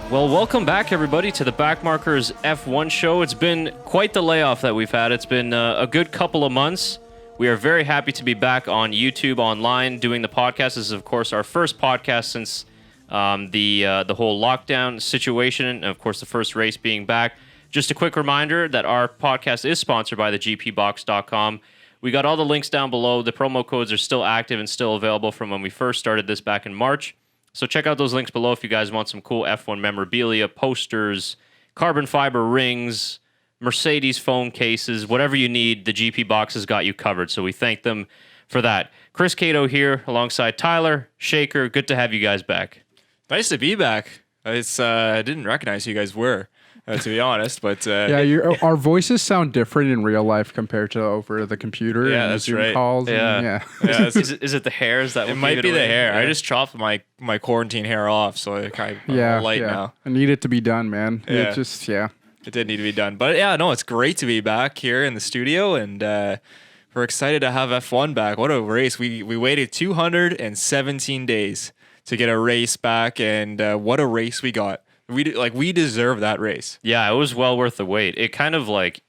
Well, welcome back, everybody, to the Backmarkers F1 show. It's been quite the layoff that we've had. It's been a good couple of months. We are very happy to be back on YouTube online doing the podcast. This is, of course, our first podcast since the whole lockdown situation, and, of course, the first race being back. Just a quick reminder that our podcast is sponsored by the GPBox.com. We got all the links down below. The promo codes are still active and still available from when we first started this back in March. So check out those links below if you guys want some cool F1 memorabilia, posters, carbon fiber rings, Mercedes phone cases, whatever you need, the GP Box has got you covered. So we thank them for that. Chris Cato here alongside Tyler, Shaker. Good to have you guys back. Nice to be back. I didn't recognize who you guys were, to be honest. But our voices sound different in real life compared to over the computer. Yeah, and that's Zoom right. calls. Yeah. Is it the hairs that it will might give be the away? hair. Yeah. I just chopped my quarantine hair off, so I'm light now. I need it to be done, man. Yeah. It It did need to be done. But yeah, no, it's great to be back here in the studio, and we're excited to have F1 back. What a race. We waited 217 days to get a race back, and what a race we got. We deserve that race. Yeah, it was well worth the wait. It kind of like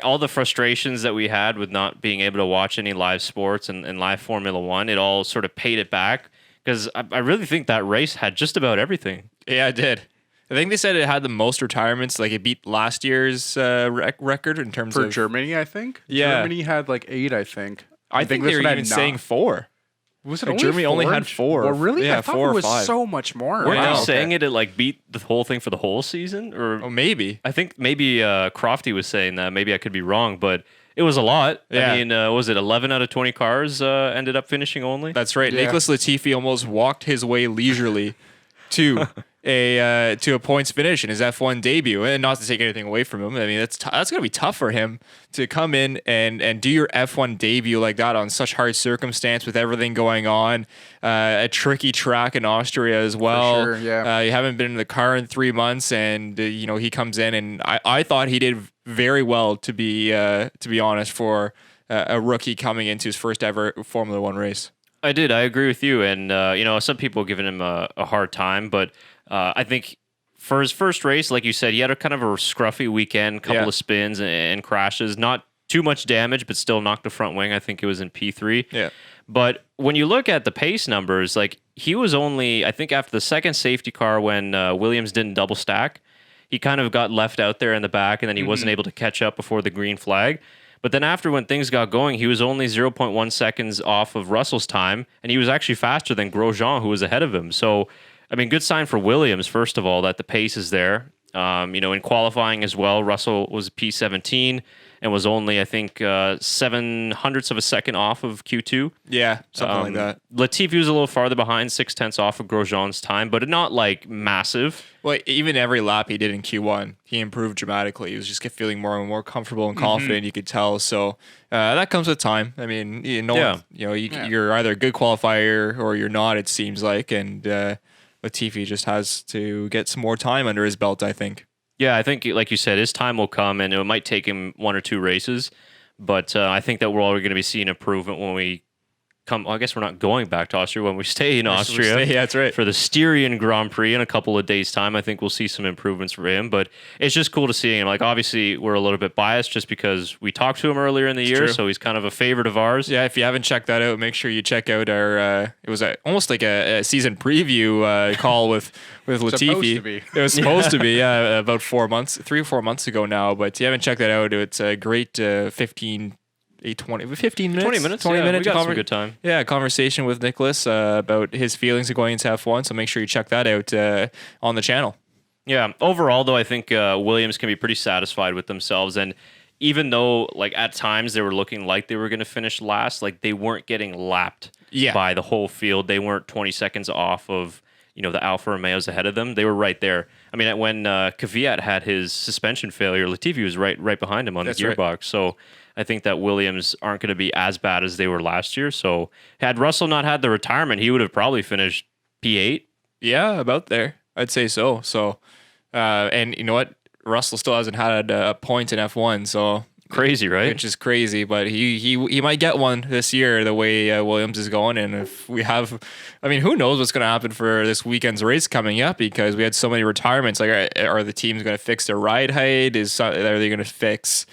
all the frustrations that we had with not being able to watch any live sports and live Formula One, it all sort of paid it back because I really think that race had just about everything. Yeah, it did. I think they said it had the most retirements. Like it beat last year's record in terms for of Germany, I think. Yeah. Germany had like 8, I think. I think they this were one even had saying 4. Was it Like only Germany 4? only had 4. Well, really? Yeah, I thought 4 it or was 5. so much more. Weren't Wow. you saying it like beat the whole thing for the whole season? Or Oh, maybe. I think maybe Crofty was saying that. Maybe I could be wrong, but it was a lot. Yeah. I mean, was it 11 out of 20 cars ended up finishing only? That's right. Yeah. Nicholas Latifi almost walked his way leisurely to a points finish in his F1 debut, and not to take anything away from him. I mean, that's gonna be tough for him to come in and do your F1 debut like that on such hard circumstance with everything going on, a tricky track in Austria as well. For sure, yeah. You haven't been in the car in 3 months, and he comes in, and I thought he did very well to be honest for a rookie coming into his first ever Formula One race. I did. I agree with you. And, some people are giving him a hard time, but I think for his first race, like you said, he had a kind of a scruffy weekend, couple of spins and crashes, not too much damage, but still knocked the front wing. I think it was in P3. Yeah. But when you look at the pace numbers, like he was only, I think after the second safety car when Williams didn't double stack, he kind of got left out there in the back and then he wasn't able to catch up before the green flag. But then after when things got going, he was only 0.1 seconds off of Russell's time, and he was actually faster than Grosjean, who was ahead of him. So, I mean, good sign for Williams, first of all, that the pace is there. In qualifying as well, Russell was P17 and was only, I think, 0.07 of a second off of Q2. Yeah, something like that. Latifi was a little farther behind, 0.6 off of Grosjean's time, but not like massive. Well, even every lap he did in Q1, he improved dramatically. He was just feeling more and more comfortable and confident. You could tell. So that comes with time. I mean, you're either a good qualifier or you're not. It seems like, and Latifi just has to get some more time under his belt, I think. Yeah, I think, like you said, his time will come, and it might take him 1 or 2 races. But I think that we're already going to be seeing improvement when we come. Well, I guess we're not going back to Austria. When we stay in Austria, yeah, that's right. For the Styrian Grand Prix in a couple of days' time, I think we'll see some improvements for him. But it's just cool to see him. Like, obviously, we're a little bit biased just because we talked to him earlier in the year, true. so he's kind of a favorite of ours. Yeah, if you haven't checked that out, make sure you check out our. It was almost like a season preview call with Latifi. Supposed to be. It was supposed to be, about 3 or 4 months ago now. But if you haven't checked that out, it's a great 15 minutes. 20 minutes. 20 yeah, minutes. We got some good time. Yeah, conversation with Nicholas about his feelings of going into F1. So make sure you check that out on the channel. Yeah. Overall, though, I think Williams can be pretty satisfied with themselves. And even though, like, at times they were looking like they were going to finish last, like, they weren't getting lapped by the whole field. They weren't 20 seconds off of, the Alfa Romeos ahead of them. They were right there. I mean, when Kvyat had his suspension failure, Latifi was right behind him on the gearbox. Right. So I think that Williams aren't going to be as bad as they were last year. So had Russell not had the retirement, he would have probably finished P8. Yeah, about there. I'd say so. So, and you know what? Russell still hasn't had a point in F1. So Crazy, right? Which is crazy, but he might get one this year the way Williams is going. And if we have, I mean, who knows what's going to happen for this weekend's race coming up, because we had so many retirements. Like, are the teams going to fix their ride height? Are they going to fix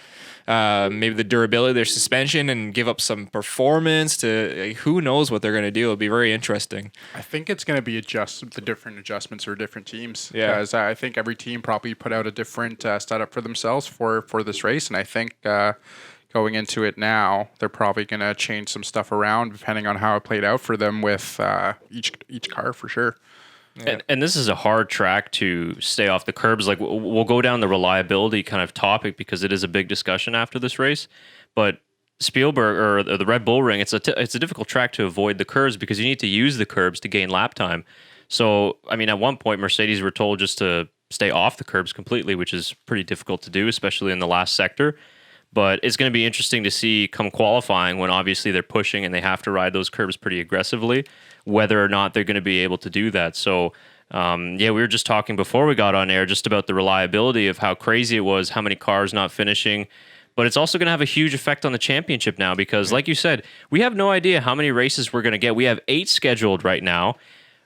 maybe the durability of their suspension and give up some performance to, who knows what they're going to do. It'll be very interesting. I think it's going to be the different adjustments for different teams. Yeah. Because I think every team probably put out a different setup for themselves for this race. And I think going into it now, they're probably going to change some stuff around depending on how it played out for them with each car for sure. Yeah. And this is a hard track to stay off the curbs. Like, we'll go down the reliability kind of topic because it is a big discussion after this race. But Spielberg or the Red Bull Ring, it's a difficult track to avoid the curves because you need to use the curbs to gain lap time. So, I mean, at one point, Mercedes were told just to stay off the curbs completely, which is pretty difficult to do, especially in the last sector. But it's going to be interesting to see come qualifying when obviously they're pushing and they have to ride those curbs pretty aggressively, whether or not they're going to be able to do that. So, we were just talking before we got on air just about the reliability of how crazy it was, how many cars not finishing. But it's also going to have a huge effect on the championship now because, like you said, we have no idea how many races we're going to get. We have 8 scheduled right now.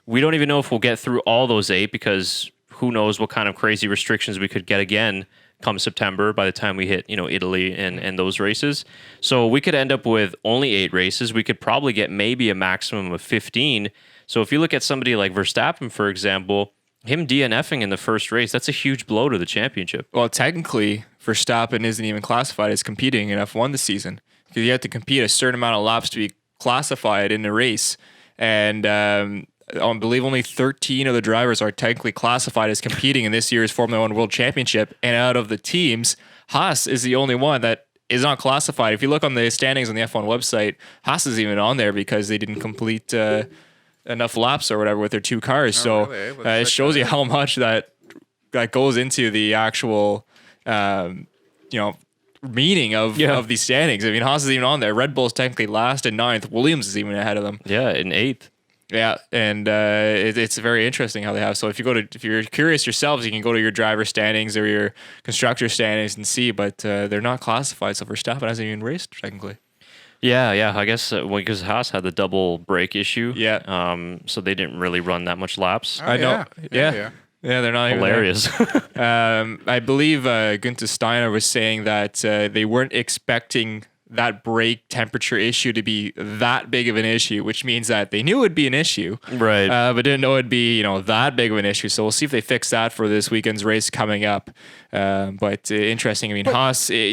We don't even know if we'll get through all those 8 because who knows what kind of crazy restrictions we could get again come September by the time we hit, Italy and those races. So we could end up with only 8 races. We could probably get maybe a maximum of 15. So if you look at somebody like Verstappen, for example, him DNFing in the first race, that's a huge blow to the championship. Well, technically, Verstappen isn't even classified as competing in F1 this season because you have to compete a certain amount of laps to be classified in the race. And I believe only 13 of the drivers are technically classified as competing in this year's Formula One World Championship. And out of the teams, Haas is the only one that is not classified. If you look on the standings on the F1 website, Haas is even on there because they didn't complete enough laps or whatever with their 2 cars. It shows you how much that goes into the actual, meaning of these standings. I mean, Haas is even on there. Red Bull's technically last and 9th. Williams is even ahead of them. Yeah, in 8th. Yeah, and it's very interesting how they have. So if you're curious yourselves, you can go to your driver standings or your constructor standings and see. But they're not classified, so Verstappen hasn't even raced technically. Yeah. I guess because Haas had the double brake issue. Yeah. So they didn't really run that much laps. I know. Yeah, they're not hilarious. I believe Günther Steiner was saying that they weren't expecting that brake temperature issue to be that big of an issue, which means that they knew it would be an issue, right? But didn't know it'd be that big of an issue. So we'll see if they fix that for this weekend's race coming up. But interesting. I mean,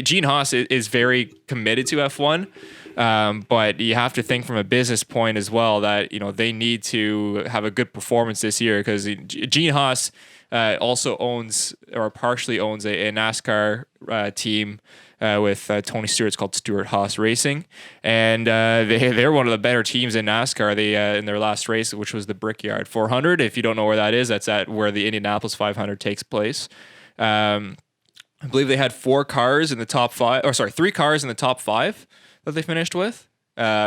Gene Haas is very committed to F1, but you have to think from a business point as well that they need to have a good performance this year because Gene Haas also owns or partially owns a NASCAR team. With Tony Stewart. It's called Stewart Haas Racing, and they're one of the better teams in NASCAR. They in their last race, which was the Brickyard 400. If you don't know where that is, that's at where the Indianapolis 500 takes place. I believe they had 3 cars in the top 5 that they finished with,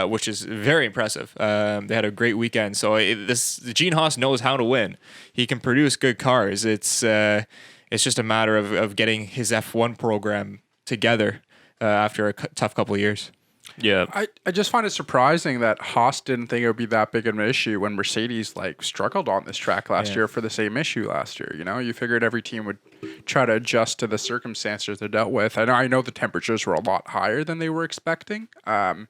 which is very impressive. They had a great weekend. So Gene Haas knows how to win. He can produce good cars. It's just a matter of getting his F1 program together after a tough couple of years. Yeah. I just find it surprising that Haas didn't think it would be that big of an issue when Mercedes struggled on this track last year for the same issue last year. You figured every team would try to adjust to the circumstances they dealt with. I know the temperatures were a lot higher than they were expecting. But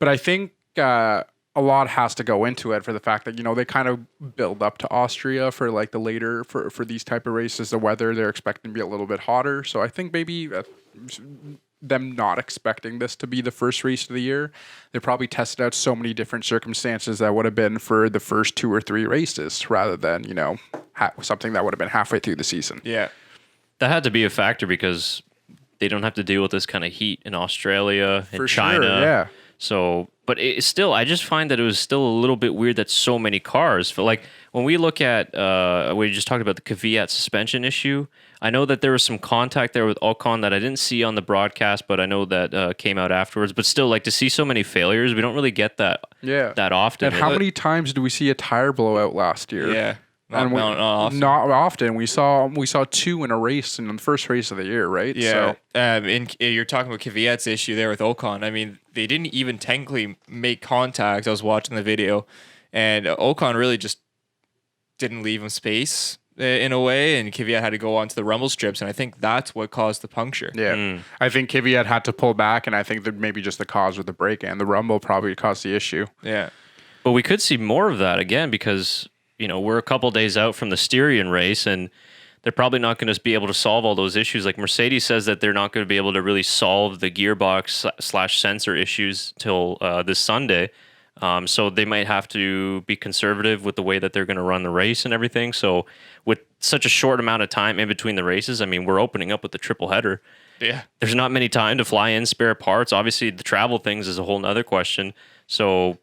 I think a lot has to go into it for the fact that, they kind of build up to Austria for the later for these type of races. The weather, they're expecting to be a little bit hotter. So I think maybe them not expecting this to be the first race of the year, they probably tested out so many different circumstances that would have been for the first 2 or 3 races rather than, something that would have been halfway through the season. Yeah. That had to be a factor because they don't have to deal with this kind of heat in Australia and China. Sure, yeah. So, but I just find that it was still a little bit weird that so many cars. When we look at, we just talked about the Kvyat suspension issue. I know that there was some contact there with Ocon that I didn't see on the broadcast, but I know that came out afterwards. But still, to see so many failures, we don't really get that that often. And how many times do we see a tire blowout last year? Yeah. Not often. Not often. We saw 2 in a race in the first race of the year, right? Yeah. So, You're talking about Kvyat's issue there with Ocon. I mean, they didn't even technically make contact. I was watching the video, and Ocon really just didn't leave him space in a way, and Kvyat had to go onto the rumble strips, and I think that's what caused the puncture. yeah. I think Kvyat had to pull back, and I think that maybe just the cause with the break and the rumble probably caused the issue. Yeah. But we could see more of that again because, we're a couple days out from the Styrian race and they're probably not going to be able to solve all those issues. Like Mercedes says that they're not going to be able to really solve the gearbox / sensor issues till this Sunday. So they might have to be conservative with the way that they're going to run the race and everything. So with such a short amount of time in between the races, I mean, we're opening up with the triple header. Yeah. There's not many time to fly in spare parts. Obviously, the travel things is a whole nother question. So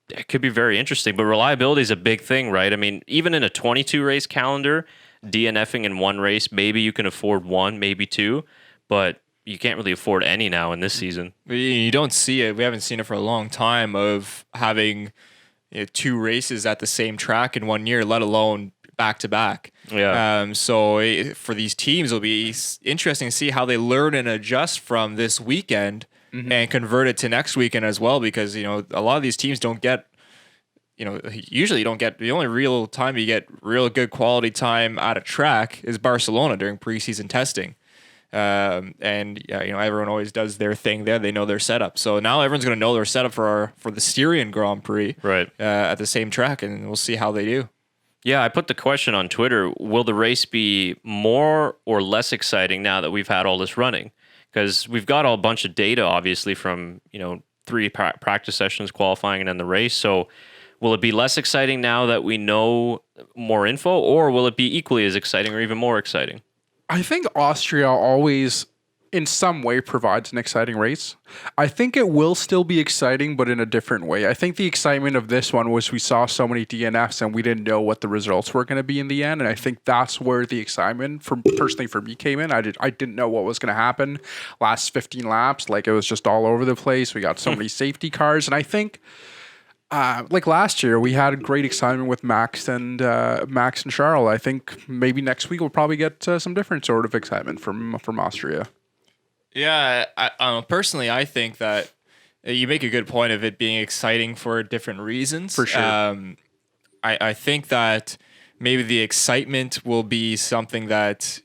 it could be very interesting, but reliability is a big thing, right? I mean, even in a 22 race calendar, DNFing in one race, maybe you can afford 1, maybe 2, but you can't really afford any now in this season. You don't see it. We haven't seen it for a long time of having 2 races at the same track in 1 year, let alone back to back. Yeah. So for these teams, it'll be interesting to see how they learn and adjust from this weekend and convert it to next weekend as well, because a lot of these teams don't get, usually you don't get, the only real time you get real good quality time at a track is Barcelona during preseason testing. Everyone always does their thing there. They know their setup. So now everyone's going to know their setup for the Styrian Grand Prix, right? At the same track, and we'll see how they do. Yeah, I put the question on Twitter, will the race be more or less exciting now that we've had all this running? Because we've got a bunch of data, obviously, from 3 practice sessions, qualifying, and then the race. So will it be less exciting now that we know more info, or will it be equally as exciting or even more exciting? I think Austria always, in some way, provides an exciting race. I think it will still be exciting, but in a different way. I think the excitement of this one was we saw so many DNFs and we didn't know what the results were going to be in the end. And I think that's where the excitement, personally for me, came in. I didn't know what was going to happen. Last 15 laps, like it was just all over the place. We got so many safety cars, and I think. Like last year, we had great excitement with Max and Charles. I think maybe next week we'll probably get some different sort of excitement from Austria. Yeah, personally, I think that you make a good point of it being exciting for different reasons. For sure. I think that maybe the excitement will be something that,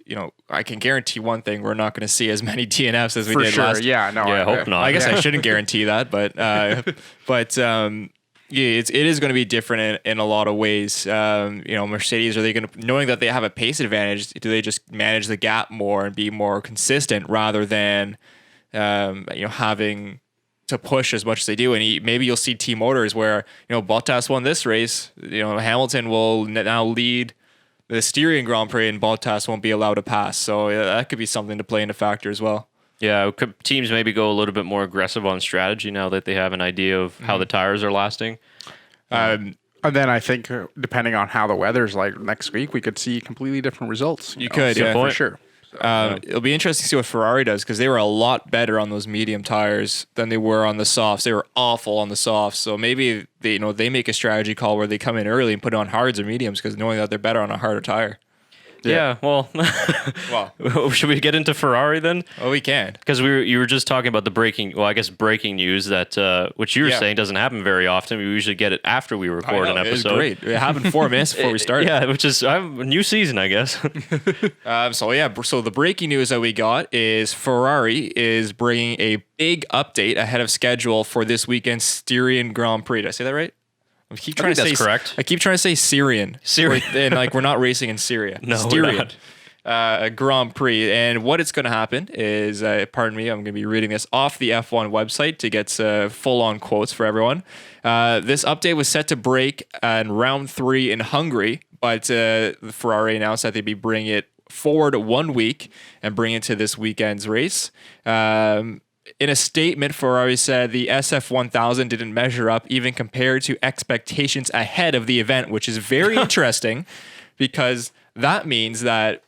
I can guarantee one thing: we're not going to see as many DNFs as we did last. Yeah, no, I hope not. I guess I shouldn't guarantee that, but it is going to be different in a lot of ways. Mercedes, are they going to, knowing that they have a pace advantage, do they just manage the gap more and be more consistent rather than having to push as much as they do? And maybe you'll see team orders where Bottas won this race. Hamilton will now lead the Styrian Grand Prix, and Bottas won't be allowed to pass. So that could be something to play into factor as well. Yeah, could teams maybe go a little bit more aggressive on strategy now that they have an idea of how the tires are lasting? And then I think depending on how the weather's like next week, we could see completely different results. You could, yeah, for sure. It'll be interesting to see what Ferrari does, because they were a lot better on those medium tires than they were on the softs. They were awful on the softs. So maybe they make a strategy call where they come in early and put on hards or mediums, because knowing that they're better on a harder tire. Yeah, well, should we get into Ferrari then? Oh, we can. Because you were just talking about the breaking news that, which you were saying doesn't happen very often. We usually get it after we record an episode. It was great. It happened 4 minutes before we started. Yeah, which is a new season, I guess. So the breaking news that we got is Ferrari is bringing a big update ahead of schedule for this weekend's Styrian Grand Prix. Did I say that right? I keep trying to say correct. I keep trying to say Syrian. And we're not racing in Syria. No, Styrian Grand Prix. And what it's going to happen is, pardon me, I'm going to be reading this off the F1 website to get full-on quotes for everyone. This update was set to break in round 3 in Hungary, but Ferrari announced that they'd be bringing it forward 1 week and bring it to this weekend's race. In a statement, Ferrari said the SF1000 didn't measure up even compared to expectations ahead of the event, which is very interesting because that means that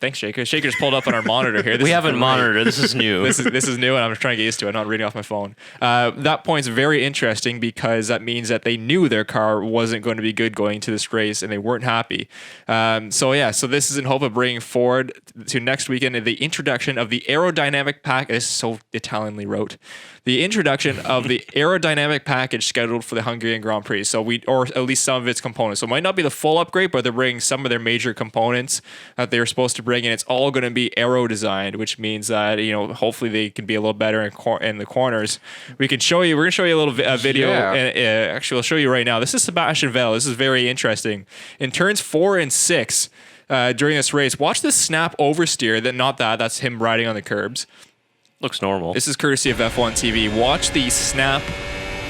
Thanks, Shaker. Shaker's pulled up on our monitor here. We haven't monitored. This is new. This is new, and I'm just trying to get used to it. I'm not reading off my phone. That point's very interesting because that means that they knew their car wasn't going to be good going to this race, and they weren't happy. So this is in hope of bringing forward to next weekend the introduction of the aerodynamic pack. This is so Italianly wrote. The introduction of the aerodynamic package scheduled for the Hungarian Grand Prix. Or at least some of its components. So it might not be the full upgrade, but they're bringing some of their major components that they were supposed to bring in. It's all going to be aero designed, which means that hopefully they can be a little better in the corners. We're going to show you a little video. Yeah. And, actually, I'll show you right now. This is Sebastian Vettel. This is very interesting. In turns 4 and 6 during this race, watch this snap oversteer. That's him riding on the curbs. Looks normal. This is courtesy of F1 TV. Watch the snap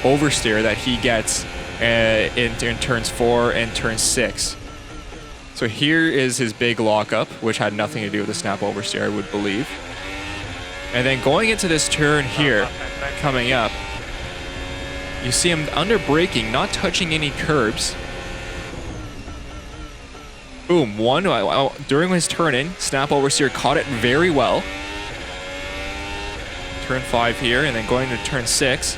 oversteer that he gets in turns 4 and turn 6. So here is his big lockup, which had nothing to do with the snap oversteer, I would believe. And then going into this turn here, coming up, you see him under braking, not touching any curbs. Boom, during his turn-in, snap oversteer caught it very well. Turn 5 here, and then going to turn 6.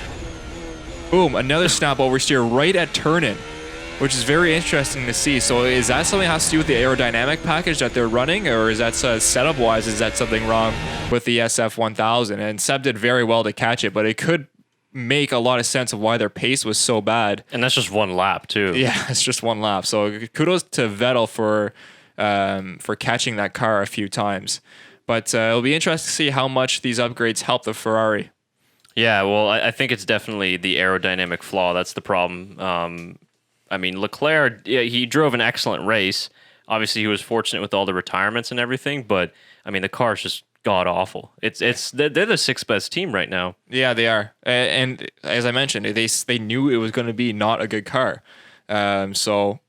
Boom, another snap oversteer right at turn-in, which is very interesting to see. So is that something that has to do with the aerodynamic package that they're running, or is that setup-wise, is that something wrong with the SF1000? And Seb did very well to catch it, but it could make a lot of sense of why their pace was so bad. And that's just one lap, too. Yeah, it's just one lap. So kudos to Vettel for catching that car a few times. But it'll be interesting to see how much these upgrades help the Ferrari. Yeah, well, I think it's definitely the aerodynamic flaw. That's the problem. Leclerc, he drove an excellent race. Obviously, he was fortunate with all the retirements and everything. But, the car's just god-awful. They're the sixth best team right now. Yeah, they are. And as I mentioned, they knew it was going to be not a good car. So...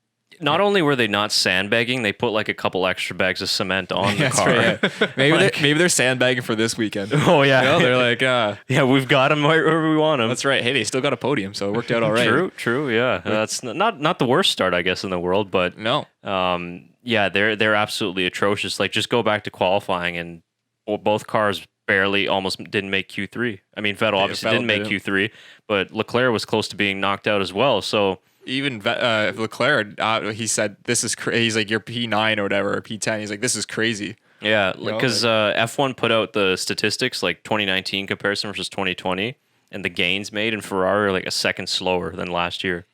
Not only were they not sandbagging, they put like a couple extra bags of cement on the car. Right, yeah. Maybe they're sandbagging for this weekend. Oh yeah, they're like, yeah, we've got them right where we want them. That's right. Hey, they still got a podium, so it worked out all right. True. Yeah, that's not the worst start, I guess, in the world, but no. Yeah, they're absolutely atrocious. Like, just go back to qualifying, and both cars almost didn't make Q3. Vettel obviously didn't make Q3, but Leclerc was close to being knocked out as well. So. Even Leclerc, he said, this is crazy. He's like, you're P9 or whatever, or P10. He's like, this is crazy. Yeah, because F1 put out the statistics, like 2019 comparison versus 2020, and the gains made in Ferrari are like a second slower than last year.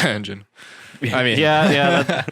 Engine. Yeah.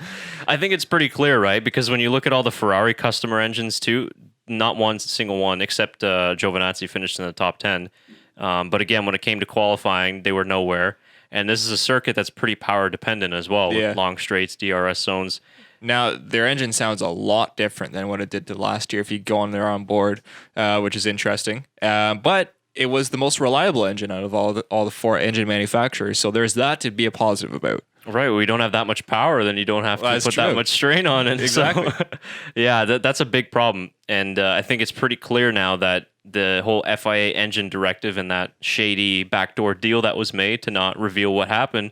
I think it's pretty clear, right? Because when you look at all the Ferrari customer engines too, not one single one, except Giovinazzi finished in the top 10. But again, when it came to qualifying, they were nowhere. And this is a circuit that's pretty power dependent as well, with long straights, DRS zones. Now, their engine sounds a lot different than what it did to last year if you go on there on board, which is interesting. But it was the most reliable engine out of all the four engine manufacturers. So there's that to be a positive about. Right, we don't have that much power, then you don't have to put that much strain on it. Exactly. So, yeah, that's a big problem. And I think it's pretty clear now that the whole FIA engine directive and that shady backdoor deal that was made to not reveal what happened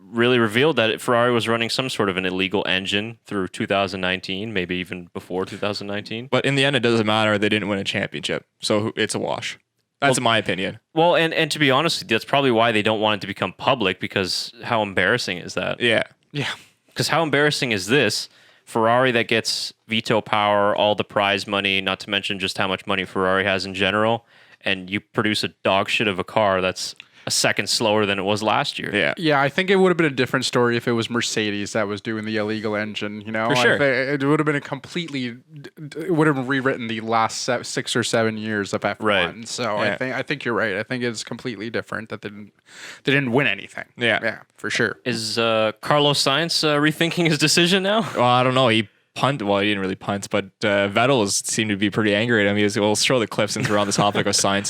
really revealed that Ferrari was running some sort of an illegal engine through 2019, maybe even before 2019. But in the end, it doesn't matter. They didn't win a championship. So it's a wash. That's my opinion. Well, and to be honest, that's probably why they don't want it to become public, because how embarrassing is that? Yeah. Because how embarrassing is this? Ferrari that gets veto power, all the prize money, not to mention just how much money Ferrari has in general, and you produce a dog shit of a car that's a second slower than it was last year. Yeah, I think it would have been a different story if it was Mercedes that was doing the illegal engine, For sure. It would have been it would have rewritten the last 6 or 7 years of F1. Right. So I think you're right. I think it's completely different that they didn't win anything. Yeah, for sure. Is Carlos Sainz rethinking his decision now? Well, I don't know. He didn't really punt, but Vettel seemed to be pretty angry at him. We'll show the clip since we're on the topic of Sainz.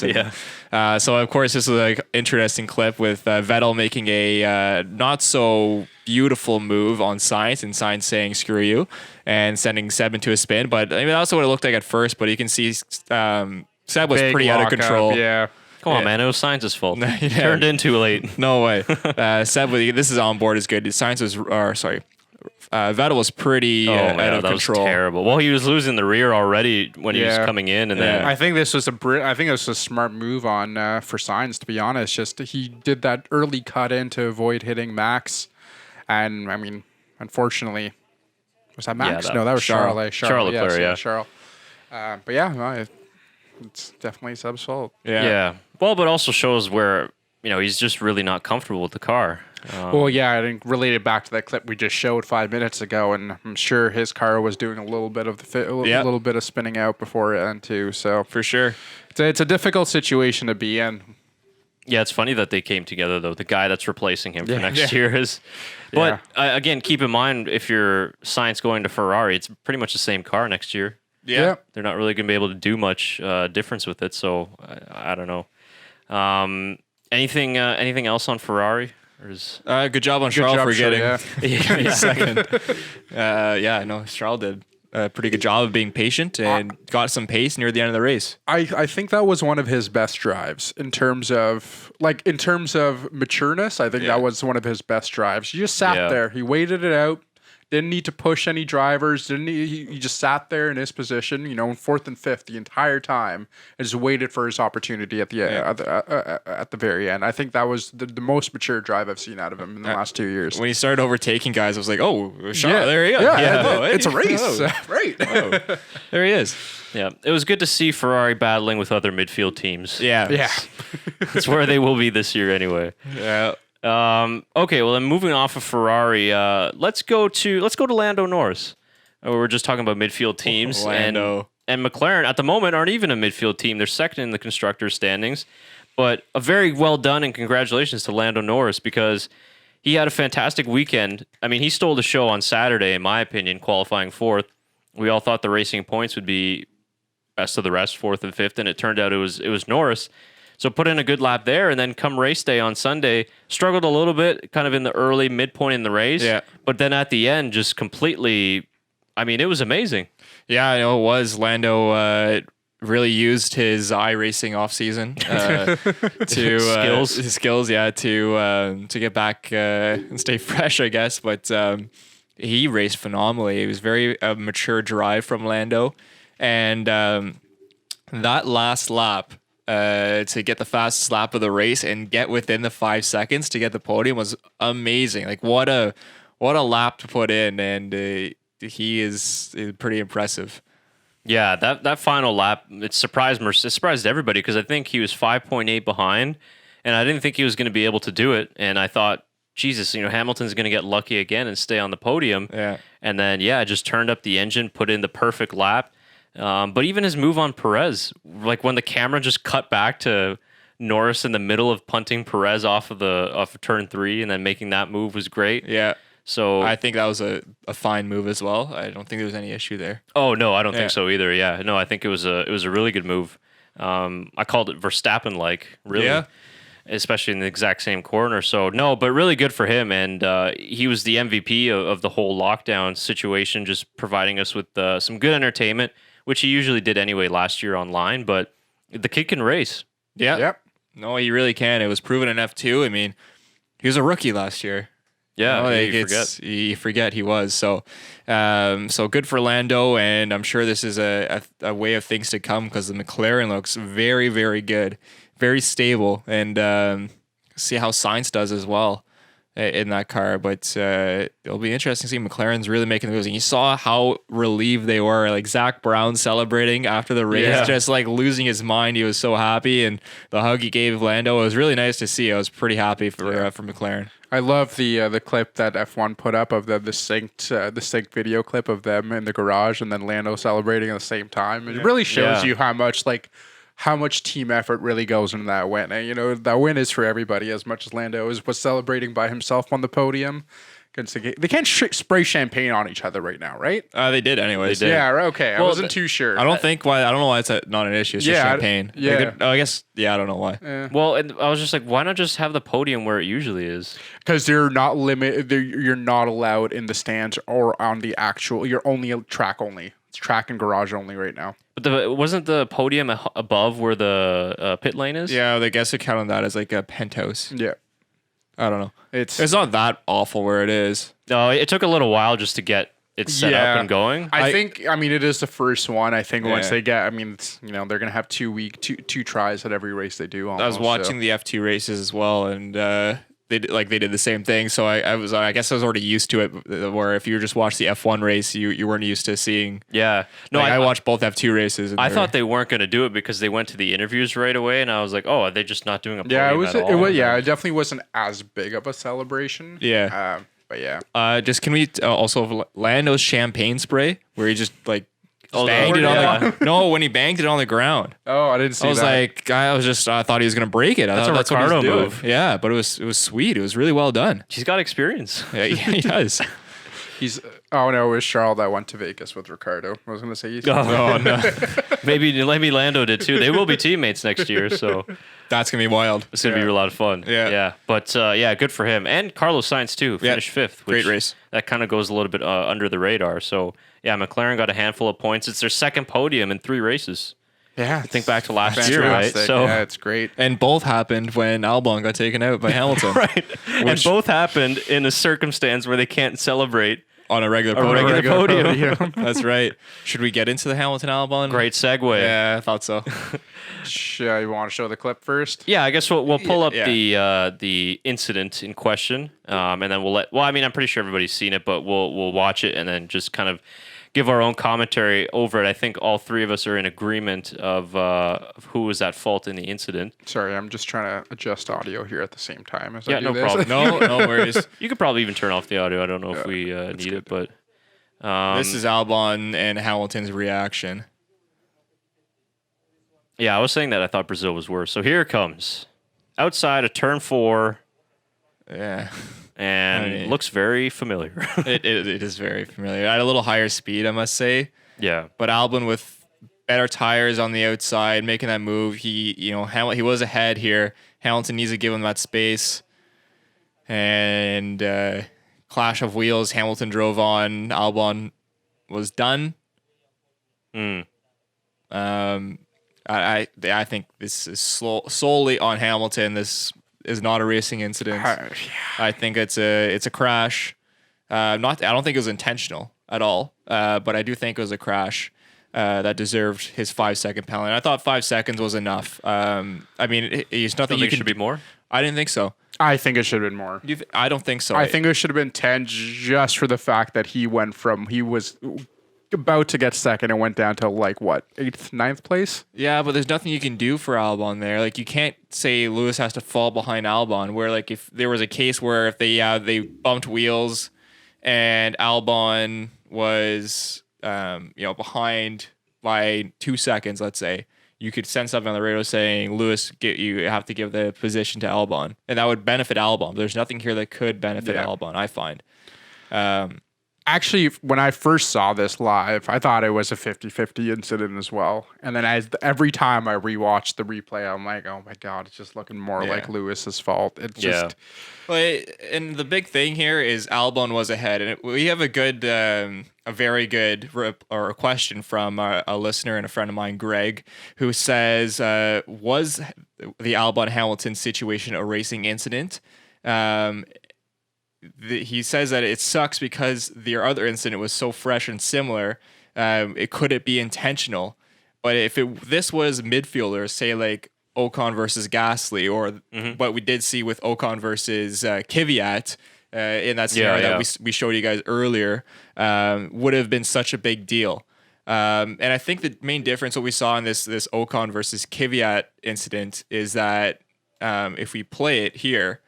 So, of course, this was an interesting clip with Vettel making a not so beautiful move on Sainz, and Sainz saying, screw you, and sending Seb into a spin. But that's what it looked like at first, but you can see Seb was pretty out of control. Yeah. Come on, man. It was Sainz's fault. Turned in too late. No way. Seb, this is on board is good. Vettel was pretty out of that control. was terrible. Well, he was losing the rear already when he was coming in, and then I think this was a smart move on for Sainz, to be honest. Just he did that early cut in to avoid hitting Max, and I mean, unfortunately, was that Max? No, that was Charles. Charles Leclerc, yeah. Charles. But yeah, no, it's definitely Seb's fault. Yeah. Well, but also shows where he's just really not comfortable with the car. Well, yeah, I think related back to that clip we just showed 5 minutes ago, and I'm sure his car was doing a little bit of little bit of spinning out before it end too. So For sure. it's a difficult situation to be in. Yeah, it's funny that they came together though. The guy that's replacing him for next year is. But again, keep in mind if you're Sainz going to Ferrari, it's pretty much the same car next year. Yeah. They're not really going to be able to do much difference with it. So I don't know. Anything else on Ferrari? Or is Good job on Charles for getting second. No, Charles did a pretty good job of being patient and got some pace near the end of the race. I think that was one of his best drives in terms of matureness. I think that was one of his best drives. He just sat there. He waited it out. Didn't need to push any drivers. He just sat there in his position, in fourth and fifth the entire time, and just waited for his opportunity at the very end. I think that was the most mature drive I've seen out of him in the last 2 years. When he started overtaking guys, I was like, "Oh, there he is! It's a race, right? Oh, there he is." Yeah, it was good to see Ferrari battling with other midfield teams. Yeah. That's where they will be this year anyway. Yeah. Okay, well then moving off of Ferrari, let's go to Lando Norris. We're just talking about midfield teams, Lando. and McLaren at the moment aren't even a midfield team. They're second in the constructors standings, but a very well done and congratulations to Lando Norris because he had a fantastic weekend. I mean, he stole the show on Saturday, in my opinion, qualifying fourth. We all thought the Racing Points would be best of the rest, fourth and fifth, and it turned out it was Norris. So put in a good lap there, and then come race day on Sunday, struggled a little bit kind of in the early midpoint in the race. Yeah. But then at the end, just completely, I mean, it was amazing. Yeah, I know it was. Lando really used his iRacing offseason to skills, to get back and stay fresh, I guess. But he raced phenomenally. It was very mature drive from Lando, and that last lap. To get the fastest lap of the race and get within the 5 seconds to get the podium was amazing. Like what a lap to put in, and he is pretty impressive. Yeah, that final lap, it surprised everybody because I think he was 5.8 behind, and I didn't think he was going to be able to do it. And I thought, Jesus, Hamilton's going to get lucky again and stay on the podium. Yeah, and then just turned up the engine, put in the perfect lap. But even his move on Perez, like when the camera just cut back to Norris in the middle of punting Perez off of turn 3 and then making that move was great. Yeah. So I think that was a fine move as well. I don't think there was any issue there. Oh no, I don't think so either. Yeah. No, I think it was a really good move. I called it Verstappen-like, really. Yeah. Especially in the exact same corner. So no, but really good for him. And he was the MVP of the whole lockdown situation, just providing us with some good entertainment, which he usually did anyway last year online, but the kid can race. Yeah. Yep. No, he really can. It was proven in F2. I mean, he was a rookie last year. Yeah, you forget he was. So good for Lando, and I'm sure this is a way of things to come because the McLaren looks very, very good, very stable, and see how Sainz does as well in that car. But it'll be interesting to see McLaren's really making the moves. And you saw how relieved they were, like Zach Brown celebrating after the race, just like losing his mind. He was so happy, and the hug he gave Lando, it was really nice to see. I was pretty happy for McLaren. I love the clip that F1 put up of the synced video clip of them in the garage and then Lando celebrating at the same time. It really shows you how much team effort really goes into that win. And, that win is for everybody as much as Lando was celebrating by himself on the podium. They can't spray champagne on each other right now, right? They did anyways. They did. Yeah, okay. I wasn't too sure. I don't know why it's not an issue. It's just champagne. I guess. Yeah, I don't know why. Yeah. Well, and I was just like, why not just have the podium where it usually is? Because they're not limited. You're not allowed in the stands or on the actual. You're only track only. It's track and garage only right now. But wasn't the podium above where the pit lane is? Yeah, I guess they count on that as like a penthouse. Yeah. I don't know. It's not that awful where it is. No, it took a little while just to get it set up and going. I think it is the first one. I think once Yeah. they get, they're gonna have two tries at every race they do. Almost, I was watching the F2 races as well, and they did the same thing. So I guess I was already used to it. Where if you just watch the F1 race, you weren't used to seeing. Yeah. No, I watched both F2 races. And I thought they weren't going to do it because they went to the interviews right away, and I was like, oh, are they just not doing a podium Yeah, it was. at all? It was. Yeah, it definitely wasn't as big of a celebration. Yeah. But yeah. Just can we also Lando's champagne spray where he just like Oh, banged it on yeah. the no when he banged it on the ground. Oh, I didn't see that. I thought he was gonna break it. That's a what he was Ricardo doing. move. Yeah, but it was sweet. It was really well done. He's got experience. Yeah, he does. He's. Oh no, it was Charles that went to Vegas with Ricardo. I was gonna say. Oh no, Maybe Lando did too. They will be teammates next year, so that's gonna be wild. it's going to be a lot of fun. Yeah. But good for him. And Carlos Sainz too, finished fifth. Great which race. That kind of goes a little bit under the radar. So, yeah, McLaren got a handful of points. It's their second podium in 3 races. Yeah. Think back to last year, right? Fantastic. So, Yeah, it's great. And both happened when Albon got taken out by Hamilton. right. And both happened in a circumstance where they can't celebrate On a regular a podium. regular podium. That's right. Should we get into the Hamilton Albon? Great segue. Yeah, I thought so. You want to show the clip first? Yeah, I guess we'll pull up Yeah. the incident in question, and then we'll let. Well, I mean, I'm pretty sure everybody's seen it, but we'll watch it and then just kind of give our own commentary over it. I think all 3 of us are in agreement of who was at fault in the incident. Sorry, I'm just trying to adjust audio here at the same time as I Yeah, do no this. problem. No worries. You could probably even turn off the audio. I don't know if we need it, but This is Albon and Hamilton's reaction. yeah, I was saying that I thought Brazil was worse. So here it comes, outside of turn 4, Yeah. and I mean- looks very familiar. It is very familiar. At a little higher speed, I must say. Yeah. But Albon with better tires on the outside, making that move. He was ahead here. Hamilton needs to give him that space. And clash of wheels. Hamilton drove on. Albon was done. I think this is solely on Hamilton. This is not a racing incident. I think it's a crash. I don't think it was intentional at all. But I do think it was a crash that deserved his 5-second penalty. And I thought 5 seconds was enough. I mean, it's nothing Think you it can should be more. I didn't think so. I think it should have been more. I don't think so. I think it should have been 10 just for the fact that he was about to get second and went down to 8th, 9th place. Yeah, but there's nothing you can do for Albon there. Like, you can't say Lewis has to fall behind Albon. Where if there was a case where if they bumped wheels and Albon was behind by 2 seconds, let's say, you could send something on the radio saying, Lewis, you have to give the position to Albon. And that would benefit Albon. There's nothing here that could benefit Albon, I find. Actually, when I first saw this live, I thought it was a 50-50 incident as well. And then every time I rewatched the replay, I'm like, oh my God, it's just looking more like Lewis's fault. It's just... Well, and the big thing here is Albon was ahead. And we have a very good question from a listener and a friend of mine, Greg, who says, was the Albon Hamilton situation a racing incident? He says that it sucks because the other incident was so fresh and similar. Could it be intentional? But if this was midfielders, say like Ocon versus Gasly, or what we did see with Ocon versus Kvyat in that scenario that we showed you guys earlier, would have been such a big deal. And I think the main difference what we saw in this Ocon versus Kvyat incident is that if we play it here,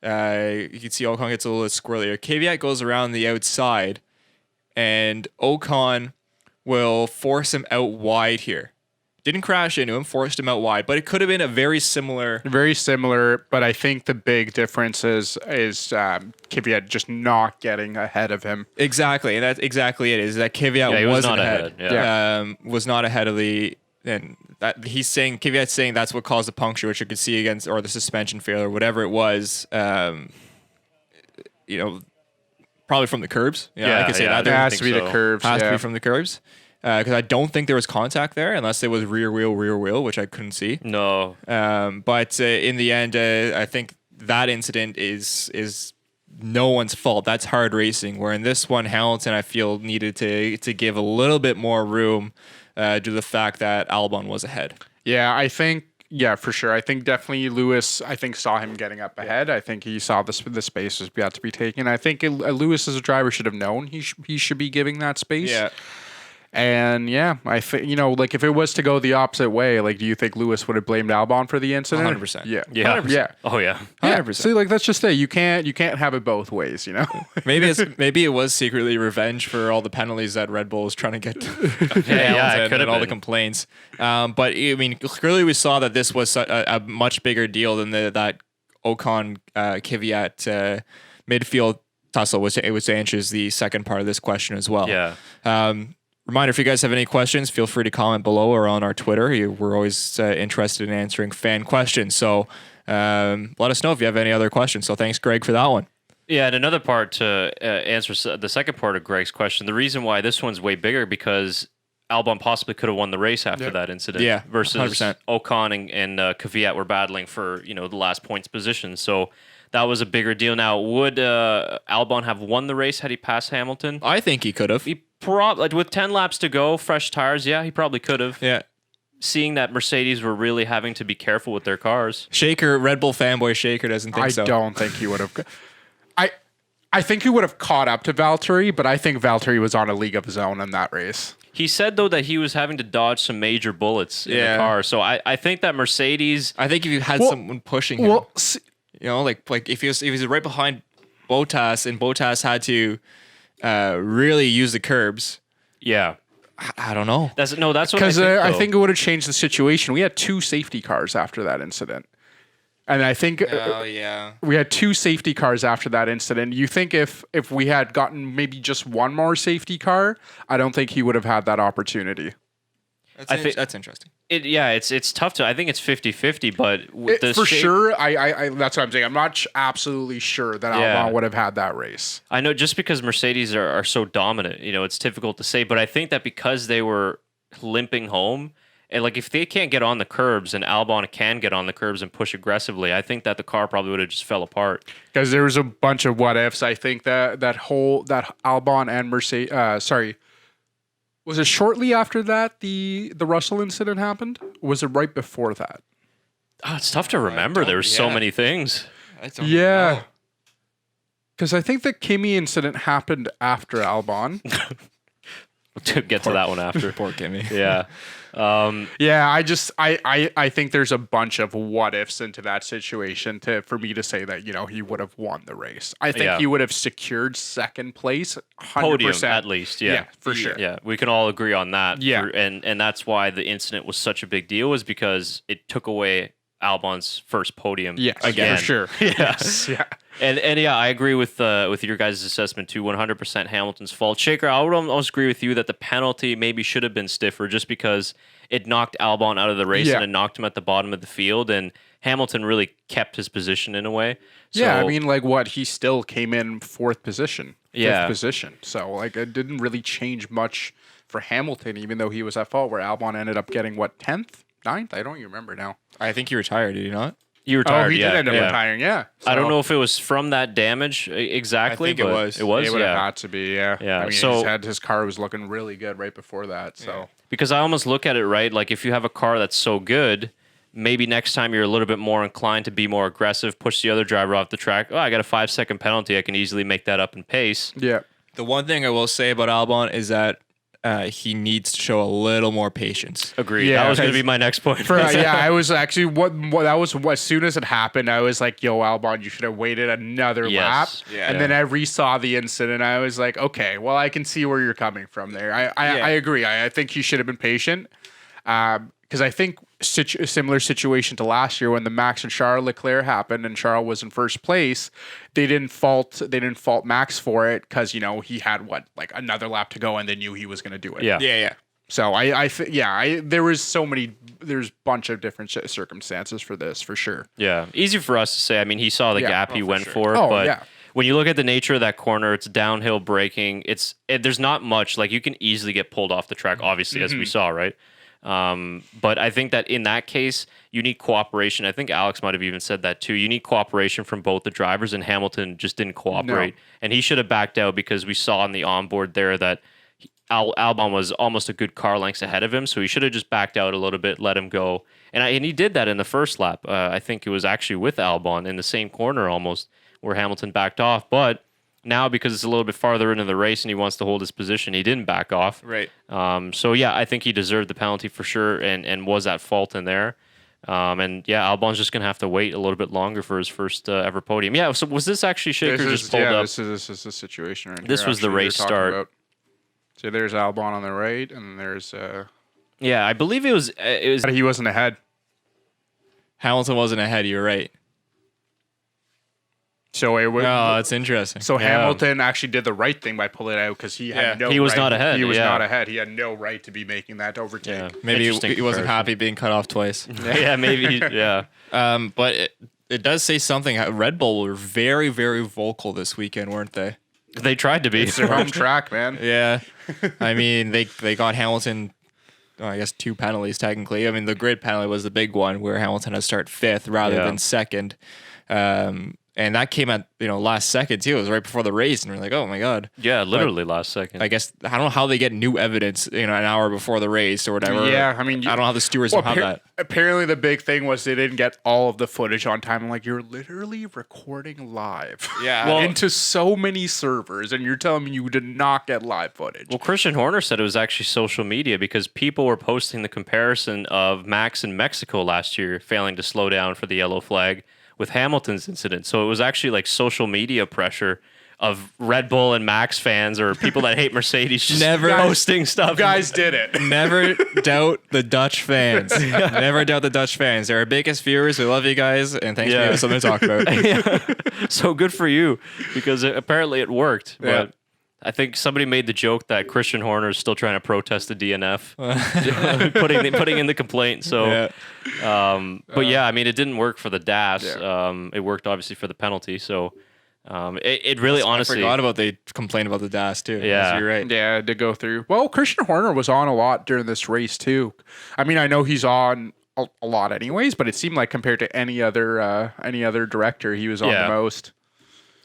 you can see Ocon gets a little squirrelier. Kvyat goes around the outside, and Ocon will force him out wide here. Didn't crash into him, forced him out wide, but it could have been a very similar. Very similar, but I think the big difference is Kvyat just not getting ahead of him. Exactly, and that's exactly it. Is that Kvyat wasn't not ahead. Was not ahead of the. And that Kvyat's saying that's what caused the puncture, which you could see against, or the suspension failure, whatever it was. Probably from the curbs. I could say that. It has to be the curbs. Has to be from the curbs. because I don't think there was contact there unless it was rear wheel, which I couldn't see. No. But in the end, I think that incident is no one's fault. That's hard racing. Where in this one, Hamilton, I feel, needed to give a little bit more room due to the fact that Albon was ahead. Yeah, I think. Yeah, for sure. I think definitely Lewis, saw him getting up ahead. I think he saw the space was about to be taken. I think Lewis as a driver should have known he should be giving that space. Yeah. And yeah, I think, like if it was to go the opposite way, like do you think Lewis would have blamed Albon for the incident? 100%. Yeah. Yeah. 100%. Yeah. Oh yeah. 100%. See, like that's just it. You can't have it both ways, Maybe it was secretly revenge for all the penalties that Red Bull was trying to get it could have all the been. complaints. But I mean, clearly we saw that this was a much bigger deal than that Ocon Kvyat midfield tussle, which answers the second part of this question as well. Yeah. Reminder, if you guys have any questions, feel free to comment below or on our Twitter. We're always interested in answering fan questions. So let us know if you have any other questions. So thanks, Greg, for that one. Yeah, and another part to answer the second part of Greg's question, the reason why this one's way bigger because Albon possibly could have won the race after that incident. Yeah, versus 100%. Ocon and Kvyat were battling for the last points position. So that was a bigger deal. Now, would Albon have won the race had he passed Hamilton? I think he could have. He probably, with 10 laps to go, fresh tires, yeah, he probably could have. Yeah. Seeing that Mercedes were really having to be careful with their cars. Shaker, Red Bull fanboy Shaker doesn't think so. I don't think he would have. I think he would have caught up to Valtteri, but I think Valtteri was on a league of his own in that race. He said, though, that he was having to dodge some major bullets in the car. So I think that Mercedes... I think if you had someone pushing him, like if he was right behind Bottas and Bottas had to really use the curbs. Yeah. I don't know. That's what I think. Because I think it would have changed the situation. We had 2 safety cars after that incident. And I think we had 2 safety cars after that incident. You think if we had gotten maybe just one more safety car, I don't think he would have had that opportunity. That's interesting. It's tough to... I think it's 50-50, but... For sure, I that's what I'm saying. I'm not absolutely sure that Albon would have had that race. I know just because Mercedes are so dominant, it's difficult to say, but I think that because they were limping home, and like if they can't get on the curbs and Albon can get on the curbs and push aggressively, I think that the car probably would have just fell apart. Because there was a bunch of what ifs. I think that Albon and Mercedes, was it shortly after that the Russell incident happened? Or was it right before that? Oh, it's tough to remember. There were so many things. I don't know. Because I think the Kimi incident happened after Albon. To get to that one after. Poor Kimi. Yeah. I think there's a bunch of what ifs into that situation for me to say that he would have won the race. I think he would have secured second place, 100%. Podium at least. Yeah, for sure. Yeah, we can all agree on that. Yeah, and that's why the incident was such a big deal, was because it took away Albon's first podium. Yes, again. for sure. Yes, yeah. And yeah, I agree with your guys' assessment too. 100% Hamilton's fault. Shaker, I would almost agree with you that the penalty maybe should have been stiffer, just because it knocked Albon out of the race and it knocked him at the bottom of the field, and Hamilton really kept his position in a way. So, I mean, he still came in 4th position, 5th position. So it didn't really change much for Hamilton, even though he was at fault. Where Albon ended up getting 10th, 9th. I don't even remember now. I think he retired. Did he not? He retired. Oh, he did end up retiring. Yeah. So, I don't know if it was from that damage exactly. I think it was. It was. It would have had to be. Yeah. Yeah. I mean, his car was looking really good right before that. So because I almost look at it like if you have a car that's so good, maybe next time you're a little bit more inclined to be more aggressive, push the other driver off the track. Oh, I got a 5-second penalty. I can easily make that up in pace. Yeah. The one thing I will say about Albon is that he needs to show a little more patience. Agreed. Yeah, that was going to be my next point. I was actually that was as soon as it happened, I was like, "Yo, Albon, you should have waited another lap." Yeah, and then I resaw the incident. I was like, "Okay, well, I can see where you're coming from there." I agree. I think he should have been patient. Because I think a similar situation to last year when the Max and Charles Leclerc happened and Charles was in first place, they didn't fault Max for it because he had another lap to go and they knew he was going to do it. Yeah. So there's a bunch of different circumstances for this for sure. Yeah, easy for us to say. I mean, he saw the gap he went for, when you look at the nature of that corner, it's downhill braking. There's not much. Like, you can easily get pulled off the track, obviously, as we saw, right? But I think that in that case, you need cooperation. I think Alex might have even said that too. You need cooperation from both the drivers, and Hamilton just didn't cooperate. No. And he should have backed out, because we saw on the onboard there that Albon was almost a good car lengths ahead of him, so he should have just backed out a little bit, let him go. And he did that in the first lap. I think it was actually with Albon in the same corner almost, where Hamilton backed off. But now, because it's a little bit farther into the race and he wants to hold his position, he didn't back off. Right. So, yeah, I think he deserved the penalty for sure, and was at fault in there. And, yeah, Albon's just going to have to wait a little bit longer for his first ever podium. Yeah, so was this actually Shaker just pulled up? This is the situation right here. This was the race start. About. So there's Albon on the right, and there's... Yeah, I believe it was... But he wasn't ahead. Hamilton wasn't ahead, you're right. So it was... Oh, that's interesting. So Hamilton actually did the right thing by pulling it out, because he had no He was right. not ahead. He was not ahead. He had no right to be making that overtake. Yeah. Maybe he wasn't happy being cut off twice. Yeah, maybe, yeah. But it does say something. Red Bull were very, very vocal this weekend, weren't they? They tried to be. It's their home track, man. Yeah. I mean, they got Hamilton, I guess, 2 penalties technically. I mean, the grid penalty was the big one, where Hamilton had to start 5th rather than 2nd. And that came at, last second too. It was right before the race, and we're like, oh my God. Yeah, literally last second. I guess, I don't know how they get new evidence, an hour before the race or whatever. Yeah, I mean, I don't know how the stewards don't have that. Apparently the big thing was they didn't get all of the footage on time. I'm like, you're literally recording live. Yeah. Into so many servers, and you're telling me you did not get live footage. Well, Christian Horner said it was actually social media, because people were posting the comparison of Max in Mexico last year failing to slow down for the yellow flag with Hamilton's incident. So it was actually like social media pressure of Red Bull and Max fans, or people that hate Mercedes, just posting stuff. You guys did it. Never doubt the Dutch fans. Never doubt the Dutch fans. They're our biggest viewers. We love you guys, and thanks for having something to talk about. So good for you, because apparently it worked. But I think somebody made the joke that Christian Horner is still trying to protest the DNF, putting in the complaint. So, but yeah, I mean, it didn't work for the DAS. It worked obviously for the penalty. So, it really honestly. I forgot about they complained about the DAS too. Yeah, you're right. Yeah, to go through. Well, Christian Horner was on a lot during this race too. I mean, I know he's on a lot anyways, but it seemed like compared to any other director, he was on the most.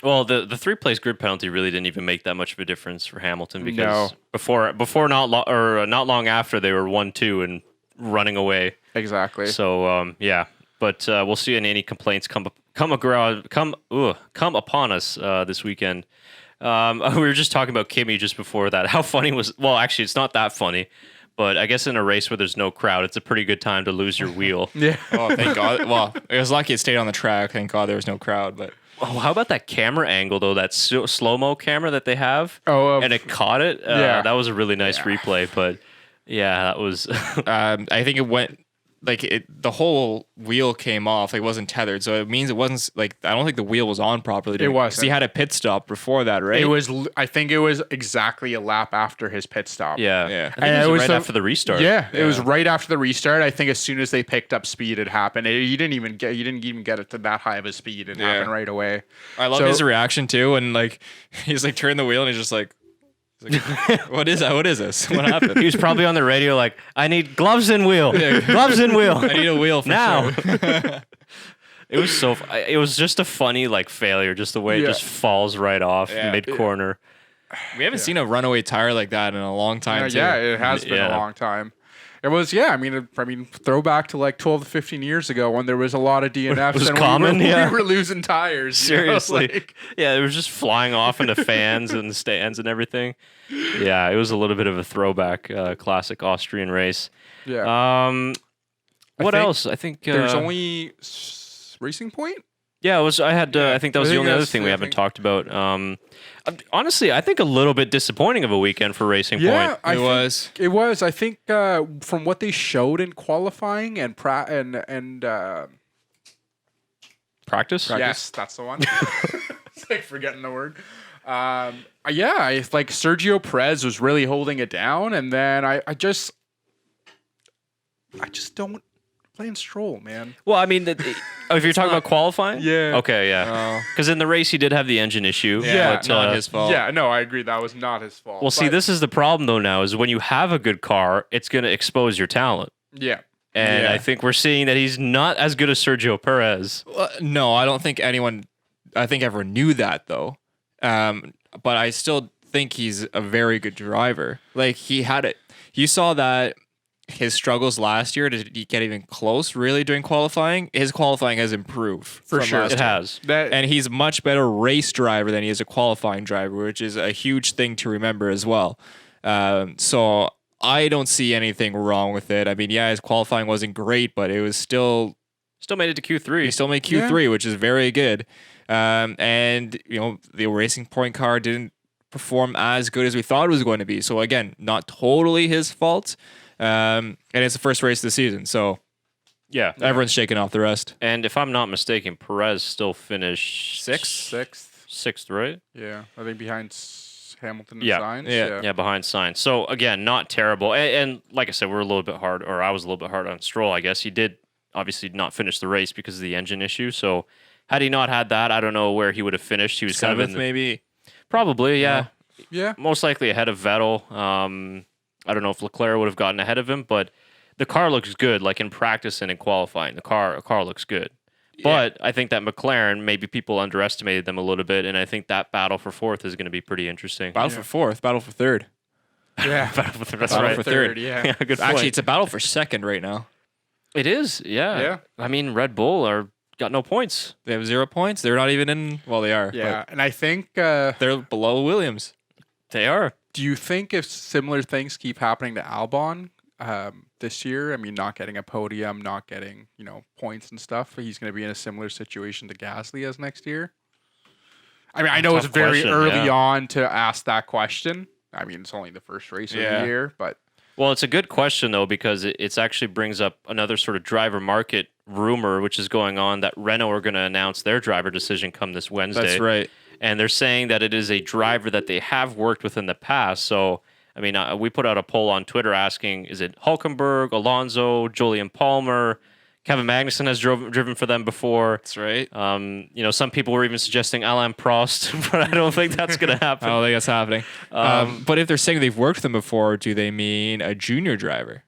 Well, the 3-place grid penalty really didn't even make that much of a difference for Hamilton, because before not long after, they were 1-2 and running away. Exactly. So but we'll see any complaints come upon us this weekend. We were just talking about Kimi just before that. How funny was? Well, actually, it's not that funny. But I guess in a race where there's no crowd, it's a pretty good time to lose your wheel. Yeah. Oh, thank God. Well, it was lucky it stayed on the track. Thank God there was no crowd. But oh, how about that camera angle, though? That slow-mo camera that they have? And it caught it? That was a really nice replay. But, yeah, that was... I think it went... the whole wheel came off. It wasn't tethered, so it means it wasn't I don't think the wheel was on properly. It was. He had a pit stop before that, right? It was. I think it was exactly a lap after his pit stop. Yeah. I think it was right after the restart. Yeah, it was right after the restart. I think as soon as they picked up speed, it happened. You didn't even get it to that high of a speed. It happened right away. I love his reaction too, and he's turning the wheel, and he's just like. What is that? What is this? What happened? He was probably on the radio I need gloves and wheel. Gloves and wheel. I need a wheel for now. Sure. It was just a funny failure, just the way it just falls right off mid-corner. We haven't seen a runaway tire like that in a long time, too. Yeah, it has been a long time. It was, I mean, throwback to 12 to 15 years ago when there was a lot of DNFs. It was and common, we were losing tires. Seriously. It was just flying off into fans and the stands and everything. Yeah, it was a little bit of a throwback, classic Austrian race. Yeah. What else? I think... there's only Racing Point? Yeah, it was. I think that was the only other thing we haven't talked about. Honestly, I think a little bit disappointing of a weekend for Racing Point. It was. I think from what they showed in qualifying and practice. Yes, that's the one. It's forgetting the word. Sergio Perez was really holding it down, and then I just don't playing Stroll, man. Well, I mean, if you're talking about qualifying, Yeah. okay, yeah, because in the race he did have the engine issue. Yeah, but, not his fault. Yeah, no, I agree. That was not his fault. Well, see, but- this is the problem though. Now is when you have a good car, it's going to expose your talent, Yeah. and Yeah. I think we're seeing that he's not as good as Sergio Perez. No, I don't think anyone. I think everyone knew that though. But I still think he's a very good driver. Like he had it. You saw that his struggles last year. Did he get even close? Really during qualifying, his qualifying has improved For from sure. last It year. has. And he's a much better race driver than he is a qualifying driver, which is a huge thing to remember as well. So I don't see anything wrong with it. I mean, yeah, his qualifying wasn't great, but it was still Still made it to Q3. he still made Q3, which is very good. And the Racing Point car didn't perform as good as we thought it was going to be. So again, not totally his fault. And it's the first race of the season, so Yeah. everyone's shaking off the rest. And if I'm not mistaken, Perez still finished Sixth. right? Yeah, I think behind Hamilton and Yeah. Sainz. Yeah. Yeah, behind Sainz. So again, not terrible. And like I said, we're a little bit hard, or I was a little bit hard on Stroll. I guess he did obviously not finish the race because of the engine issue. So had he not had that, I don't know where he would have finished. He was kind of Seventh, in the, maybe. probably, yeah. Yeah. Most likely ahead of Vettel. I don't know if Leclerc would have gotten ahead of him, but the car looks good. Like in practice and in qualifying, the car looks good. But I think that McLaren, maybe people underestimated them a little bit, and I think that battle for fourth is going to be pretty interesting. Battle for fourth, battle for third. Yeah. That's Battle right. for third. Yeah. Yeah, good point. Actually, it's a battle for second right now. It is, yeah. Yeah. I mean, Red Bull got no points. They have 0 points. They're not even in. Well, they are. Yeah, and I think. But they're below Williams. They are. Do you think if similar things keep happening to Albon this year, I mean, not getting a podium, not getting points and stuff, he's going to be in a similar situation to Gasly as next year? I mean, I know it's Tough very question, early yeah. on to ask that question. I mean, it's only the first race of the year, but Well, it's a good question, though, because it's actually brings up another sort of driver market rumor, which is going on, that Renault are going to announce their driver decision come this Wednesday. That's right. And they're saying that it is a driver that they have worked with in the past. So, I mean, we put out a poll on Twitter asking, is it Hülkenberg, Alonso, Julian Palmer? Kevin Magnussen has driven for them before. That's right. Some people were even suggesting Alain Prost, but I don't think that's going to happen. I don't think that's happening. But if they're saying they've worked with them before, do they mean a junior driver?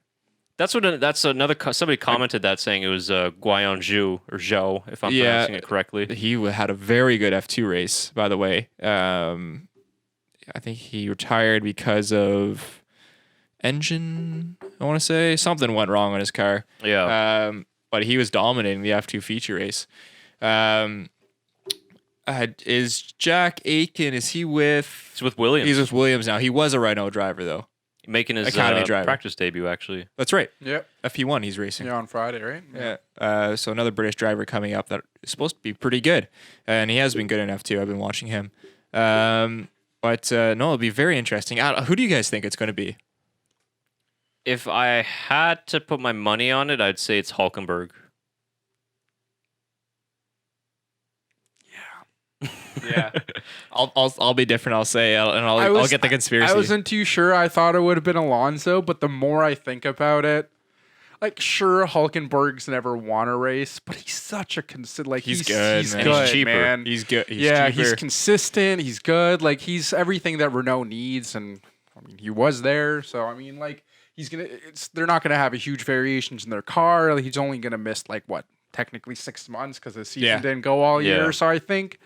That's another. Somebody commented that saying it was Guion Zhou or Zhou, if I'm pronouncing it correctly. He had a very good F2 race, by the way. I think he retired because of engine. I want to say something went wrong on his car. Yeah. But he was dominating the F2 feature race. Is Jack Aiken? Is he with? He's with Williams. He's with Williams now. He was a Renault driver though. Making his Academy driver. practice debut, actually. That's right. yep. FP1 he's racing. Yeah, on Friday, right? Yeah. So another British driver coming up that is supposed to be pretty good, and he has been good in F2. I've been watching him. But no, it'll be very interesting. Who do you guys think it's going to be? If I had to put my money on it, I'd say it's Hülkenberg. Yeah, I'll be different. I'll say, I'll get the conspiracy. I wasn't too sure. I thought it would have been Alonso, but the more I think about it, like, sure, Hulkenberg's never won a race, but he's such a He's good, He's man. good, He's cheaper. man. He's good. He's yeah, cheaper. he's consistent. He's good. Like, he's everything that Renault needs, and I mean, he was there. So I mean, like, they're not gonna have a huge variations in their car. Like, he's only gonna miss technically 6 months because the season didn't go all year. Yeah. So I think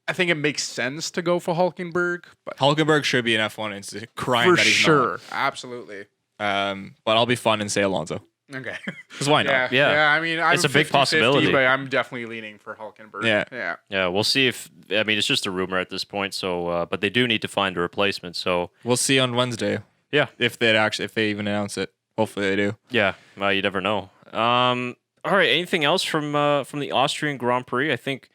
it makes sense to go for Hulkenberg, but Hulkenberg should be an F1. It's a crime for that he's sure, absolutely. not. But I'll be fun and say Alonso. Okay. Because why not? Yeah. I mean, It's a big possibility. but I'm definitely leaning for Hulkenberg. Yeah. Yeah, we'll see if. I mean, it's just a rumor at this point. So, but they do need to find a replacement. So, We'll see on Wednesday yeah, if they even announce it. Hopefully they do. yeah. Well, you never know. All right. Anything else from the Austrian Grand Prix? I think.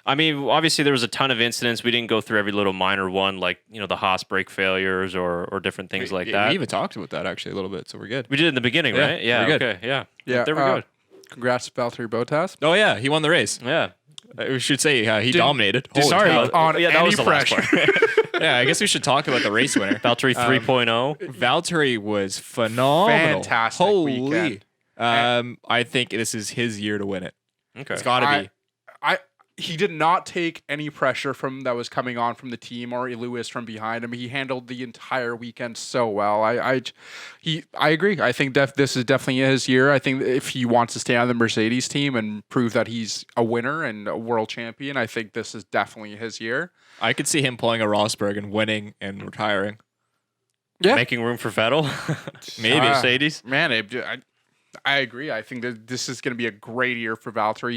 I mean, obviously there was a ton of incidents. We didn't go through every little minor one, like the Haas brake failures or different things like that. We even talked about that actually a little bit, so we're good. We did in the beginning, Yeah, right? Yeah. we're good. Okay. Yeah. Yeah. There we go. Congrats to Valtteri Bottas. Oh yeah, he won the race. Yeah. We should say he dominated. Holy Sorry cow. about on yeah, that any was the last pressure. part. Yeah, I guess we should talk about the race winner. Valtteri 3.0. Valtteri was phenomenal. Fantastic Holy. weekend. I think this is his year to win it. Okay. It's got to be. He did not take any pressure that was coming on from the team or Lewis from behind him. He handled the entire weekend so well. I agree. I think this is definitely his year. I think if he wants to stay on the Mercedes team and prove that he's a winner and a world champion, I think this is definitely his year. I could see him pulling a Rosberg and winning and retiring. Yeah, Making room for Vettel. Maybe. Mercedes. Man, I agree. I think that this is going to be a great year for Valtteri.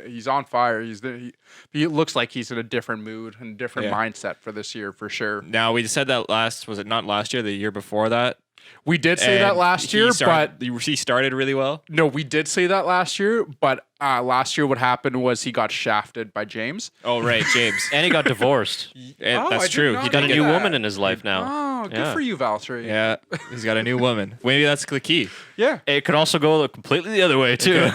He's on fire. He looks like he's in a different mood and different mindset for this year for sure. Now, we said that was it not last year, the year before that? We did say that last year, but he started really well. No, we did say that last year, but last year what happened was he got shafted by James. Oh, right, James. And he got divorced. That's true. He got a new woman in his life now. Oh, good for you, Valtteri. Yeah, he's got a new woman. Maybe that's the key. Yeah. It could also go completely the other way, too.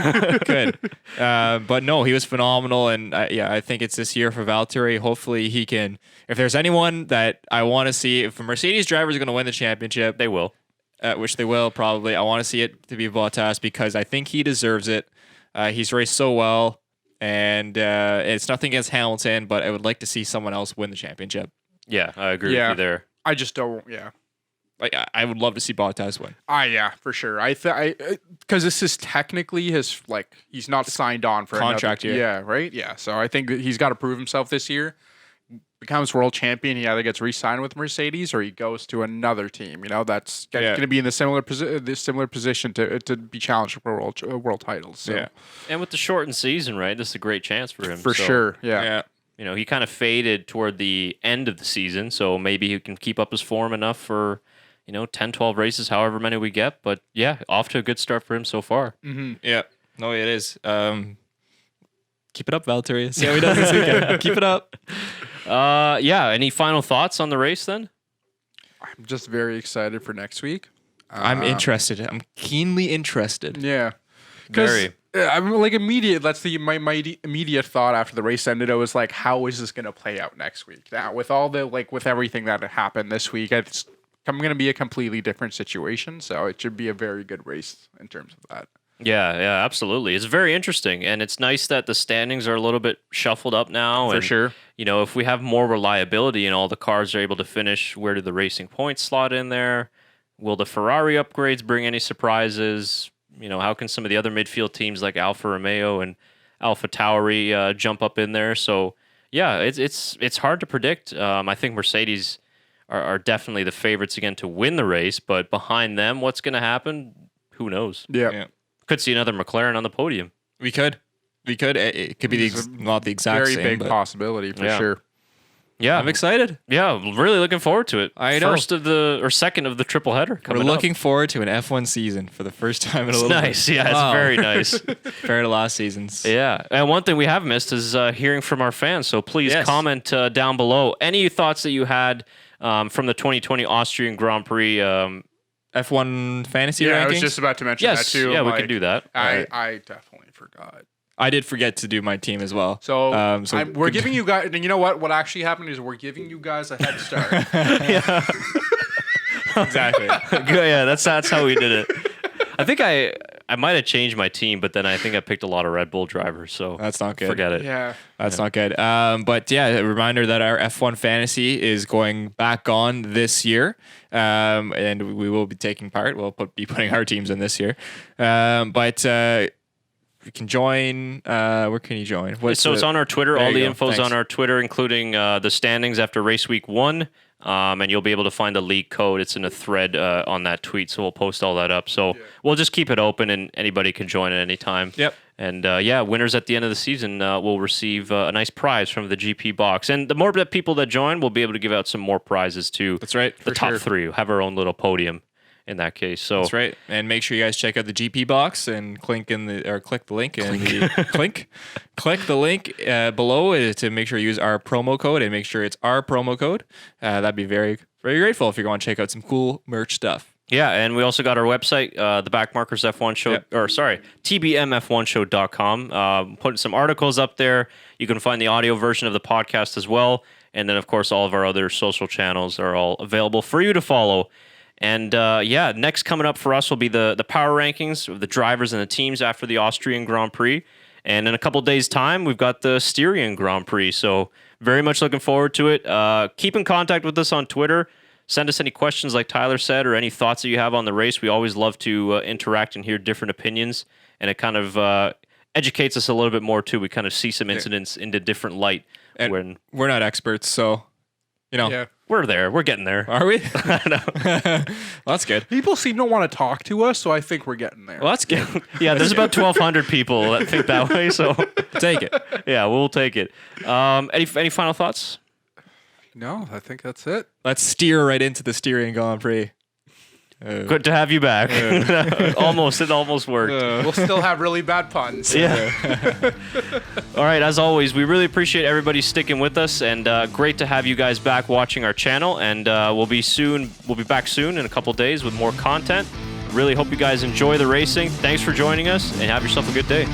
Good. But no, he was phenomenal. And I think it's this year for Valtteri. Hopefully he can, if there's anyone that I want to see, if a Mercedes driver is going to win the championship, They will. Which they will probably. I want to see it to be Bottas because I think he deserves it. He's raced so well, and it's nothing against Hamilton, but I would like to see someone else win the championship. Yeah, I agree with you there. I just don't. Yeah. Like I would love to see Bottas win. Yeah, for sure. Because this is technically his he's not signed on for Contract another, year. Yeah, right. Yeah, so I think that he's got to prove himself this year. Becomes world champion, he either gets re-signed with Mercedes or he goes to another team. That's going to be in the similar position to be challenged for world titles. So. Yeah, And with the shortened season, right? This is a great chance for him. For sure. Yeah. He kind of faded toward the end of the season, so maybe he can keep up his form enough for 10, 12 races, however many we get. But yeah, off to a good start for him so far. Mm-hmm. Yeah. No, it is. Keep it up, Valtteri. See how he does this weekend. Keep it up. Any final thoughts on the race then? I'm just very excited for next week. I'm interested. I'm keenly interested. Yeah. Very. I'm immediate. That's my immediate thought after the race ended. I was like, how is this going to play out next week? Now, with all the with everything that happened this week, it's going to be a completely different situation. So it should be a very good race in terms of that. Yeah, absolutely. It's very interesting, and it's nice that the standings are a little bit shuffled up now. For sure. If we have more reliability and all the cars are able to finish, where do the Racing Points slot in there? Will the Ferrari upgrades bring any surprises? How can some of the other midfield teams like Alfa Romeo and Alpha Tauri jump up in there? So, yeah, it's hard to predict. I think Mercedes are definitely the favorites again to win the race, but behind them, what's going to happen? Who knows? Yeah. Could see another McLaren on the podium. We could. It could be not the exact very same. Very big but possibility for sure. Yeah, I'm excited. Yeah, really looking forward to it. I know. Second of the triple header. We're looking forward to an F1 season for the first time in a little nice. bit. Yeah, it's very nice. Compared to last season's. Yeah, and one thing we have missed is hearing from our fans. So please comment down below any thoughts that you had from the 2020 Austrian Grand Prix. F1 fantasy rankings? Yeah, I was just about to mention that too. Yeah, we can do that. I definitely forgot. I did forget to do my team as well. So, we're giving you guys, and you know what? What actually happened is we're giving you guys a head start. Exactly. Yeah, that's how we did it. I think I might have changed my team, but then I think I picked a lot of Red Bull drivers, so that's not good. Forget it. Yeah. That's not good. But yeah, a reminder that our F1 fantasy is going back on this year. And we will be taking part. We'll be putting our teams in this year. But you can join. Where can you join? It's on our Twitter. All the info's on our Twitter, including the standings after race week 1. And you'll be able to find the league code. It's in a thread on that tweet, so we'll post all that up. So we'll just keep it open, and anybody can join at any time. Yep. And winners at the end of the season will receive a nice prize from the GP box. And the more people that join, we'll be able to give out some more prizes to That's right. the top 3. We'll have our own little podium in that case. So that's right. And make sure you guys check out the GP box and click the link click the link below to make sure you use our promo code and make sure it's our promo code. That'd be very, very grateful if you want to check out some cool merch stuff. Yeah, and we also got our website, the Backmarkers F1 Show, TBMF1Show.com. Putting some articles up there. You can find the audio version of the podcast as well. And then, of course, all of our other social channels are all available for you to follow. And yeah, next coming up for us will be the power rankings of the drivers and the teams after the Austrian Grand Prix. And in a couple days' time, we've got the Styrian Grand Prix. So very much looking forward to it. Keep in contact with us on Twitter. Send us any questions, like Tyler said, or any thoughts that you have on the race. We always love to interact and hear different opinions. And it kind of educates us a little bit more, too. We kind of see some incidents into different light. And when we're not experts, so, Yeah. we're there. We're getting there. Are we? I know. Well, that's good. People seem to want to talk to us, so I think we're getting there. Well, that's good. Yeah, there's about 1,200 people that think that way. So Take it. yeah, we'll take it. Any final thoughts? No, I think that's it. Let's steer right into the Styrian Grand Prix. Good to have you back. It almost worked. We'll still have really bad puns. Yeah. All right. As always, we really appreciate everybody sticking with us, and great to have you guys back watching our channel. And we'll be back soon in a couple days with more content. Really hope you guys enjoy the racing. Thanks for joining us, and have yourself a good day.